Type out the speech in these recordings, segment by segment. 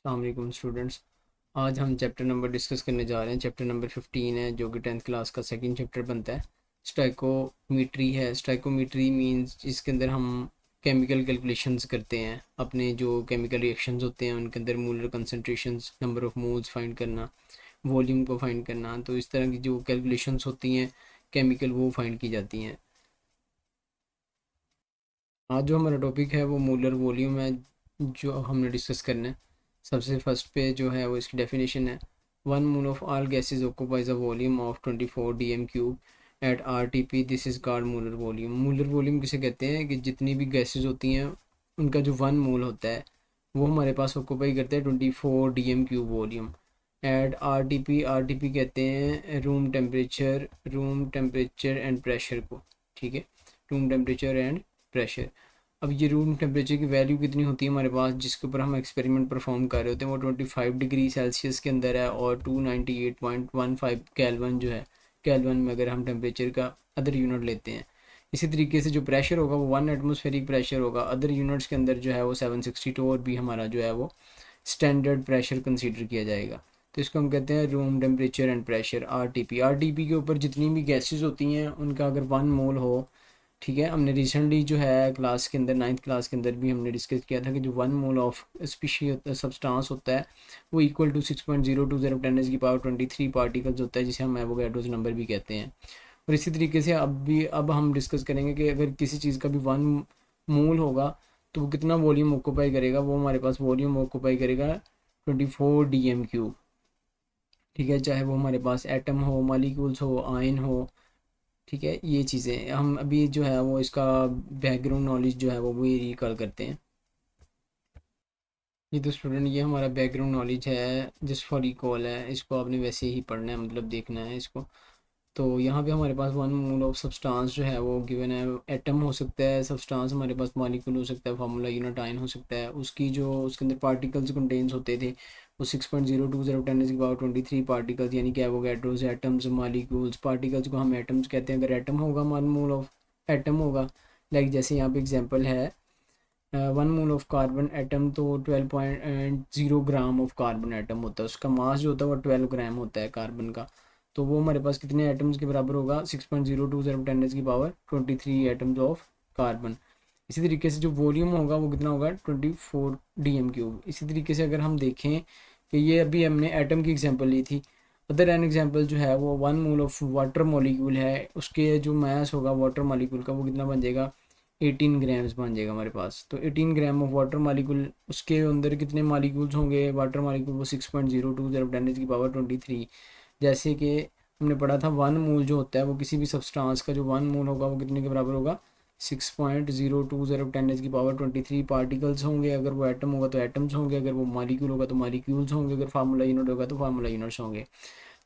अस्सलाम वालेकुम स्टूडेंट्स। आज हम चैप्टर नंबर डिस्कस करने जा रहे हैं। चैप्टर नंबर 15 है जो कि 10th क्लास का सेकंड चैप्टर बनता है। स्टाइकोमीट्री है। स्टाइकोमीट्री मींस जिसके अंदर हम केमिकल कैलकुलेशंस करते हैं। अपने जो केमिकल रिएक्शंस होते हैं उनके अंदर molar concentrations, number of moles find करना, वॉल्यूम को फाइंड करना, तो इस तरह की जो कैलकुलेशंस होती हैं केमिकल वो फाइंड की जाती हैं। आज जो हमारा टॉपिक है वो मोलर वॉल्यूम है जो हमने डिस्कस करना है। सबसे फर्स्ट पे जो है वो इसकी डेफिनेशन है। 1 mole of all gases occupies a volume of 24 dm³ at RTP। This is called molar volume. Molar volume किसे कहते हैं कि जितनी भी गैसेज होती हैं उनका जो 1 मोल होता है वो हमारे पास ऑक्यूपाई करते हैं 24 dm³ volume at RTP। RTP कहते हैं रूम टेम्परेचर एंड प्रेशर को। ठीक है, रूम टेम्परेचर एंड प्रेशर। अब ये रूम टेम्परेचर की वैल्यू कितनी होती है हमारे पास जिसके ऊपर हम एक्सपेरिमेंट परफॉर्म कर रहे होते हैं, वो 25 डिग्री सेल्सियस के अंदर है और 298.15 केल्विन जो है। केल्विन में अगर हम टेम्परेचर का अदर यूनिट लेते हैं, इसी तरीके से जो प्रेशर होगा वो 1 एटमोस्फेरिक प्रेशर होगा। अदर यूनिट्स के अंदर जो है वो 762 और भी हमारा जो है वो स्टैंडर्ड प्रेशर कंसीडर किया जाएगा। तो इसको हम कहते हैं room temperature and pressure, RTP। RTP के ऊपर जितनी भी गैसेज होती हैं उनका अगर 1 मोल हो, ठीक है। हमने रिसेंटली जो है क्लास के अंदर 9th क्लास के अंदर भी हमने डिस्कस किया था कि जो 1 मोल ऑफ स्पीशी सब्सटेंस होता है वो इक्वल टू 6.020 × 10⁻23 पार्टिकल्स होता है, जिसे हम एवोगैड्रोस नंबर भी कहते हैं। और इसी तरीके से अब हम डिस्कस करेंगे कि अगर किसी चीज़ का भी 1 मोल होगा तो वो कितना वॉल्यूम ऑक्यूपाई करेगा। वो हमारे पास वॉल्यूम ऑक्यूपाई करेगा 24 dm³। ठीक है, चाहे वो हमारे पास एटम हो, मालिक्यूल्स हो, आयन हो। ठीक है, ये चीज़ें हम अभी जो है वो इसका बैकग्राउंड नॉलेज जो है वो भी रिकॉल करते हैं। ये तो स्टूडेंट ये हमारा बैकग्राउंड नॉलेज है, जस्ट फॉर रिकॉल है, इसको आपने वैसे ही पढ़ना है, मतलब देखना है इसको। तो यहाँ पे हमारे पास 1 मोल ऑफ सब्सटेंस जो है वो गिवन है। एटम हो सकता है, सब्सटेंस हमारे पास मॉलिक्यूल हो सकता है, फार्मूला यूनिट आयन हो सकता है। उसकी जो उसके अंदर पार्टिकल्स कंटेन्स होते थे वो 6.020 × 10⁻23 पार्टिकल्स, यानी कि एवोगैड्रोस। एटम्स, मॉलिक्यूल्स, पार्टिकल्स को हम एटम्स कहते हैं। अगर एटम होगा 1 मोल ऑफ एटम होगा, लाइक जैसे यहाँ पे एग्जांपल है 1 मोल ऑफ कार्बन एटम, तो 12.0 ग्राम ऑफ कार्बन एटम होता है। उसका मास जो होता है वो 12 ग्राम होता है कार्बन का। तो वो हमारे पास कितने एटम्स के बराबर होगा? 6.020 × 10⁻23 एटम्स ऑफ कार्बन। इसी तरीके से जो वॉल्यूम होगा वो कितना होगा? 24 dm³। इसी तरीके से अगर हम देखें कि ये अभी हमने एटम की एग्जांपल ली थी, अदर एन एग्जांपल जो है वो 1 मोल ऑफ वाटर मॉलिक्यूल है, उसके जो मास होगा वाटर मॉलिक्यूल का वो कितना बन जाएगा? 18 ग्राम्स बन जाएगा हमारे पास। तो 18 ग्राम ऑफ वाटर मालिक्यूल, उसके अंदर कितने मालिक्यूल्स होंगे वाटर मालिक्यूल? वो 6.020 × 10⁻³ जैसे कि हमने पढ़ा था 1 मोल जो होता है वो किसी भी सब्सटेंस का जो 1 मोल होगा वो कितने के बराबर होगा? 6.020 × 10⁻23 पार्टिकल्स होंगे। अगर वो एटम होगा तो एटम्स होंगे, अगर वो मालिक्यूल होगा तो मालिक्यूल्स होंगे, अगर फार्मूला यूनिट होगा तो फार्मूला यूनिट्स होंगे।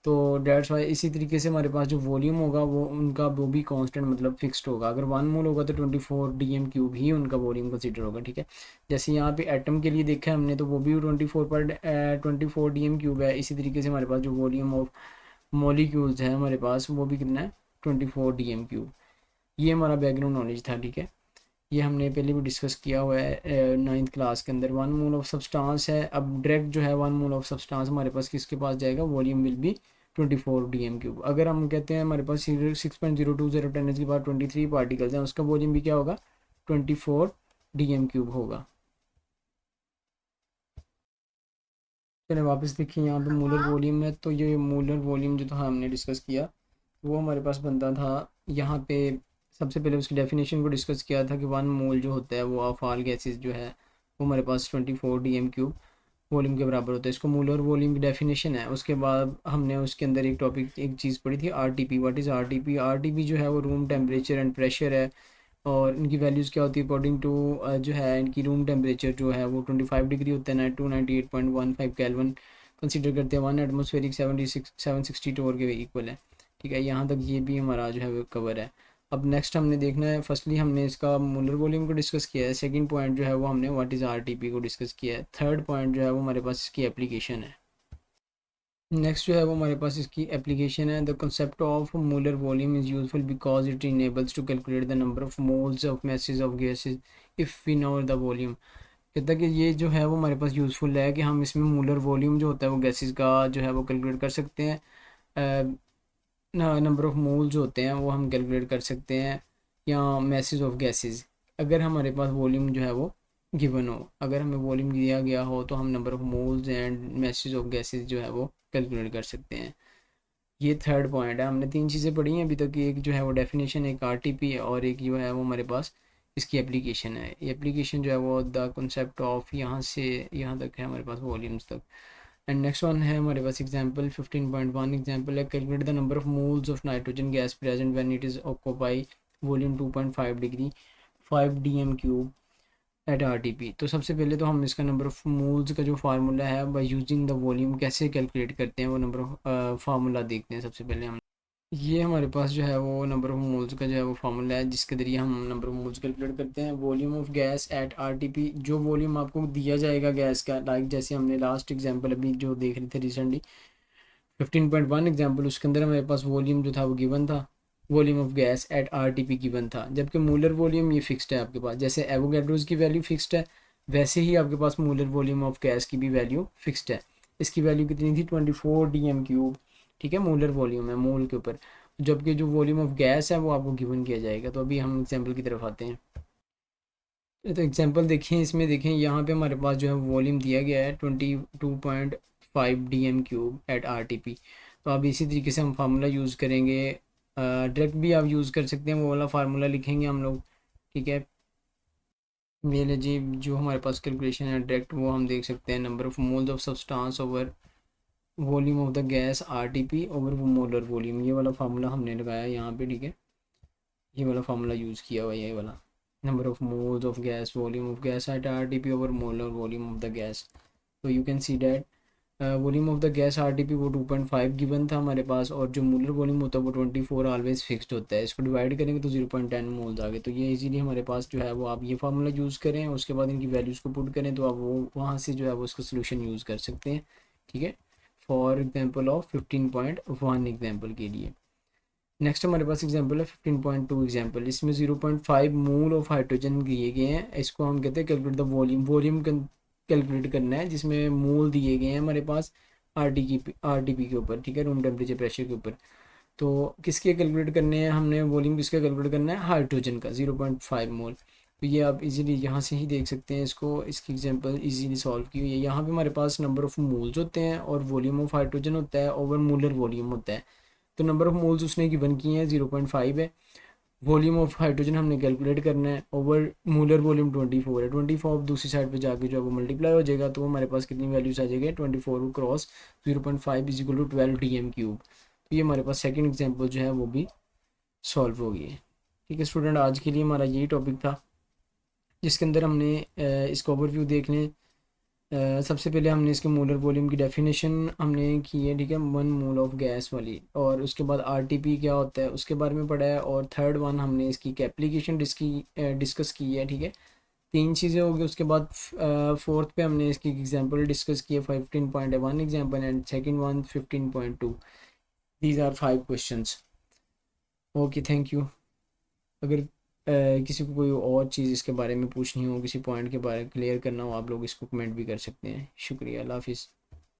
तो डेट्स वाई इसी तरीके से हमारे पास जो वॉल्यूम होगा वो उनका वो भी कांस्टेंट, मतलब फिक्स्ड होगा। अगर 1 मोल होगा तो 24 dm³ ही उनका वॉल्यूम कंसिडर होगा। ठीक है, जैसे यहाँ पे एटम के लिए देखा है हमने तो वो भी 24 dm³ है। इसी तरीके से हमारे पास जो वॉल्यूम ऑफ मॉलिक्यूल्स है हमारे पास वो भी कितना है? 24 dm³। ये हमारा बैकग्राउंड नॉलेज था। ठीक है, ये हमने पहले भी डिस्कस किया हुआ है 9th क्लास के अंदर। 1 मोल ऑफ सब्सटेंस है, अब डायरेक्ट जो है 1 मोल ऑफ सब्सटेंस हमारे पास किसके पास जाएगा? Volume will be 24 dm³। अगर हम कहते हैं हमारे पास 6.020 × 10⁻23 पार्टिकल्स हैं, उसका वॉल्यूम भी क्या होगा? 24 dm³ होगा। चलिए वापस देखिए यहाँ पे मोलर वॉल्यूम है, तो ये मोलर वॉल्यूम जो था हमने डिस्कस किया वो हमारे पास बनता था यहाँ पे। सबसे पहले उसकी डेफिनेशन को डिस्कस किया था कि 1 मोल जो होता है वो ऑफ ऑल गैसेस जो है वो हमारे पास 24 dm³ वॉल्यूम के बराबर होता है। इसको मोलर वॉल्यूम की डेफिनेशन है। उसके बाद हमने उसके अंदर एक टॉपिक एक चीज़ पढ़ी थी, RTP। What is RTP? RTP जो है वो रूम टेम्परेचर एंड प्रेशर है, और इनकी वैल्यूज़ क्या होती है अकॉर्डिंग टू जो है इनकी रूम टेम्परेचर जो है वो 25 डिग्री होता है ना, 298.15 केल्विन कंसीडर करते हैं। 1 एटमोस्फेरिक 762 के इक्वल है। ठीक है, यहाँ तक ये भी हमारा जो है वो कवर है। अब नेक्स्ट हमने देखना है, फर्स्टली हमने इसका मोलर वॉल्यूम को डिस्कस किया है। सेकंड पॉइंट जो है वो हमने व्हाट इज़ RTP को डिस्कस किया है। थर्ड पॉइंट जो है वो हमारे पास इसकी एप्लीकेशन है। नेक्स्ट जो है वो हमारे पास इसकी एप्लीकेशन है। The concept of molar volume is useful because it enables to calculate the number of moles of masses of gases if we know the volume. कहता है कि ये जो है वो हमारे पास यूज़फुल है कि हम इसमें मूलर वॉल्यूम जो होता है वो गैसेस का जो है वो कैलकुलेट कर सकते हैं। नंबर ऑफ़ मोल जो होते हैं वो हम कैलकुलेट कर सकते हैं, या मैसेज ऑफ गैसेस। अगर हमारे पास वॉल्यूम जो है वो गिवन हो, अगर हमें वॉल्यूम दिया गया हो तो हम number of moles and message of gases जो है वो कैलकुलेट कर सकते हैं। ये थर्ड पॉइंट है। हमने तीन चीज़ें पढ़ी हैं अभी तक कि एक जो है वो डेफिनेशन, एक आरटीपी है, और एक जो है वो हमारे पास इसकी एप्लीकेशन है। ये एप्लीकेशन जो है वो द कॉन्सेप्ट ऑफ यहाँ से यहाँ तक है हमारे पास वॉल्यूम्स तक। एंड नेक्स्ट वन है हमारे पास एग्जांपल 15.1। एग्जांपल है calculate the number of moles of nitrogen gas present when it is occupy volume 2.5 degree 5 dm cube at RTP. तो सबसे पहले तो हम इसका नंबर ऑफ़ मोल्स का जो फार्मूला है बाय यूजिंग द वॉल्यूम कैसे कैलकुलेट करते हैं वो नंबर ऑफ फार्मूला देखते हैं सबसे पहले हम। ये हमारे पास जो है वो नंबर ऑफ़ मोल्स का जो है वो फार्मूला है जिसके ज़रिए हम नंबर ऑफ़ मोल्स कैलकुलेट करते हैं। Volume of gas at RTP, जो वॉल्यूम आपको दिया जाएगा गैस का, लाइक जैसे हमने लास्ट एग्जांपल अभी जो देख रहे थे रिसेंटली 15.1 एग्जांपल, उसके अंदर हमारे पास वॉल्यूम जो था वो गिवन था, volume of gas at RTP given था। जबकि मूलर वॉल्यूम ये फिक्स्ड है आपके पास, जैसे एवोगैड्रोस की वैल्यू फिक्स्ड है वैसे ही आपके पास मूलर वॉल्यूम ऑफ गैस की भी वैल्यू फिक्स्ड है। इसकी वैल्यू कितनी थी 24 डीएम क्यूब, ठीक है, मूलर वॉल्यूम है मोल के ऊपर। जबकि जो वॉल्यूम ऑफ गैस है वो आपको गिवन किया जाएगा। तो अभी हम एग्जाम्पल की तरफ आते हैं। तो एग्जांपल देखें, इसमें देखें यहाँ पे हमारे पास जो है वॉल्यूम दिया गया है 22.5 डीएम क्यूब एट आरटीपी। तो अब इसी तरीके से हम फार्मूला यूज़ करेंगे। डायरेक्ट भी आप यूज़ कर सकते हैं, वो वाला फार्मूला लिखेंगे हम लोग, ठीक है। मेरे जी जो हमारे पास कैलकुलेशन है डायरेक्ट वो हम देख सकते हैं, number of moles of substance over volume of the gas RTP over molar volume. ये वाला फार्मूला हमने लगाया यहाँ पे, ठीक है। ये वाला फार्मूला यूज़ किया हुआ है, ये वाला number of moles of gas volume of gas at RTP over molar volume of the gas. तो you can see that volume of the gas RTP वो 2.5 गिवन था हमारे पास, और जो मोलर वॉल्यूम होता है वो 24 ऑलवेज फिक्स्ड होता है। इसको डिवाइड करेंगे तो 0.10 मोल्स आ गए। तो ये इजीली हमारे पास जो है वो आप ये फार्मूला यूज़ करें, उसके बाद इनकी वैल्यूज़ को पुट करें तो आप वो वहाँ से जो है वो उसका सोल्यूशन यूज़ कर सकते हैं, ठीक है। फॉर एग्जाम्पल ऑफ 15.1 एग्जाम्पल के लिए। नेक्स्ट हमारे पास एग्जांपल है 15.2 एग्जांपल। इसमें 0.5 मोल ऑफ हाइड्रोजन दिए गए हैं। इसको हम कहते हैं calculate the volume. Volume calculate करना है जिसमें मोल दिए गए हैं हमारे पास आरटीपी के ऊपर, ठीक है, रूम टेम्परेचर प्रेशर के ऊपर। तो किसके कैलकुलेट करने हैं हमने, वॉल्यूम किसका कैलकुलेट करना है, हाइड्रोजन का 0.5 मोल। तो ये आप इजीली यहाँ से ही देख सकते हैं इसको, इसकी एग्जांपल इजीली सॉल्व की हुई है। यहाँ पे हमारे पास नंबर ऑफ़ मोल्स होते हैं और वॉल्यूम ऑफ हाइड्रोजन होता है, ओवर मोलर वॉल्यूम होता है। तो नंबर ऑफ़ मोल्स उसने गिवन किए हैं 0.5 है। वॉल्यूम ऑफ हाइड्रोजन हमने कैलकुलेट करना है, ओवर मोलर वॉल्यूम 24 है। 24 दूसरी साइड पे जाके जो है वो मल्टीप्लाई हो जाएगा, तो हमारे पास कितनी वैल्यूज आ जाएगी 24 cross 0.5 is equal to 12 dm cube. तो ये हमारे पास सेकंड एग्जांपल जो है वो भी सॉल्व हो गई है। ठीक है स्टूडेंट, आज के लिए हमारा यही टॉपिक था जिसके अंदर हमने इसका ओवरव्यू देख लें। सबसे पहले हमने इसके मोलर वॉल्यूम की डेफिनेशन हमने की है, ठीक है, 1 मोल ऑफ गैस वाली। और उसके बाद आरटीपी क्या होता है उसके बारे में पढ़ा है। और थर्ड वन हमने इसकी एप्लीकेशन डिस्कस की है, ठीक है। तीन चीज़ें हो गई। उसके बाद फोर्थ पे हमने इसकी एग्जांपल डिस्कस की है 15.1 example, and second one 15.2। These are 5 questions. Okay, thank you. अगर किसी को कोई और चीज़ इसके बारे में पूछनी हो, किसी पॉइंट के बारे में क्लियर करना हो, आप लोग इसको कमेंट भी कर सकते हैं। शुक्रिया, अल्लाह हाफिज़।